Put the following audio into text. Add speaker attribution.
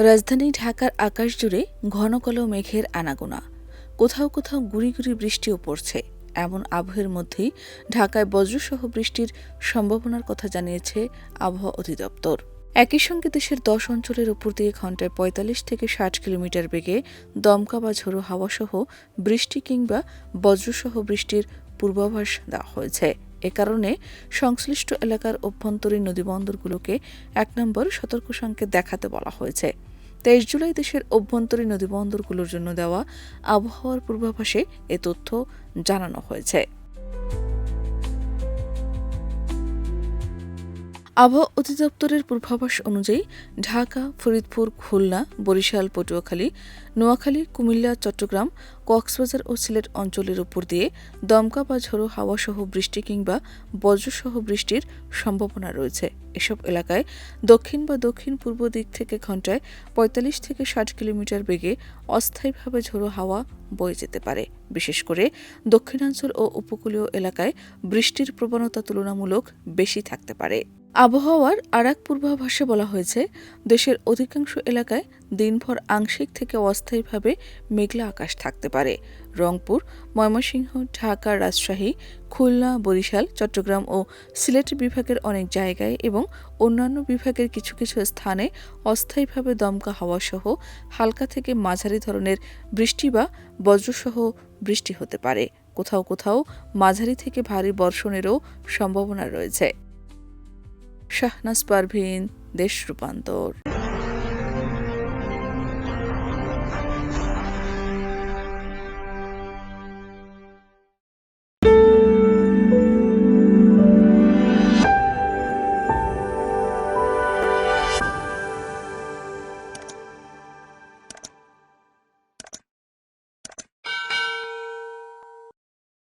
Speaker 1: রাজধানী ঢাকার আকাশ জুড়ে ঘন কালো মেঘের আনাগোনা, কোথাও কোথাও গুঁড়ি গুঁড়ি বৃষ্টিও পড়ছে। এমন আবহের মধ্যেই ঢাকায় বজ্রসহ বৃষ্টির সম্ভাবনার কথা জানিয়েছে আবহাওয়া অধিদপ্তর। একই সঙ্গে দেশের 10 অঞ্চলের উপর দিয়ে ঘণ্টায় 45 থেকে 60 কিলোমিটার বেগে দমকা বা ঝোড়ো হাওয়াসহ বৃষ্টি কিংবা বজ্রসহ বৃষ্টির পূর্বাভাস দেওয়া হয়েছে। এ কারণে সংশ্লিষ্ট এলাকার অভ্যন্তরীণ নদীবন্দরগুলোকে 1 নম্বর সতর্ক সংকেত দেখাতে বলা হয়েছে। 23 জুলাই দেশের অভ্যন্তরীণ নদীবন্দরগুলোর জন্য দেওয়া আবহাওয়ার পূর্বাভাসে এ তথ্য জানানো হয়েছে। আবহাওয়া অধিদপ্তরের পূর্বাভাস অনুযায়ী ঢাকা, ফরিদপুর, খুলনা, বরিশাল, পটুয়াখালী, নোয়াখালী, কুমিল্লা, চট্টগ্রাম, কক্সবাজার ও সিলেট অঞ্চলের উপর দিয়ে দমকা বা ঝোড়ো হাওয়াসহ বৃষ্টি কিংবা বজ্রসহ বৃষ্টির সম্ভাবনা রয়েছে। এসব এলাকায় দক্ষিণ বা দক্ষিণ পূর্ব দিক থেকে ঘণ্টায় 45 থেকে 60 কিলোমিটার বেগে অস্থায়ীভাবে ঝোড়ো হাওয়া বয়ে যেতে পারে। বিশেষ করে দক্ষিণাঞ্চল ও উপকূলীয় এলাকায় বৃষ্টির প্রবণতা তুলনামূলক বেশি থাকতে পারে। আবহাওয়ার আরেক পূর্বাভাসে বলা হয়েছে, দেশের অধিকাংশ এলাকায় দিনভর আংশিক থেকে অস্থায়ীভাবে মেঘলা আকাশ থাকতে পারে। রংপুর, ময়মনসিংহ, ঢাকা, রাজশাহী, খুলনা, বরিশাল, চট্টগ্রাম ও সিলেট বিভাগের অনেক জায়গায় এবং অন্যান্য বিভাগের কিছু কিছু স্থানে অস্থায়ীভাবে দমকা হাওয়াসহ হালকা থেকে মাঝারি ধরনের বৃষ্টি বা বজ্রসহ বৃষ্টি হতে পারে। কোথাও কোথাও মাঝারি থেকে ভারী বর্ষণেরও সম্ভাবনা রয়েছে। শাহনাজ পারভীন, দেশ রূপান্তর।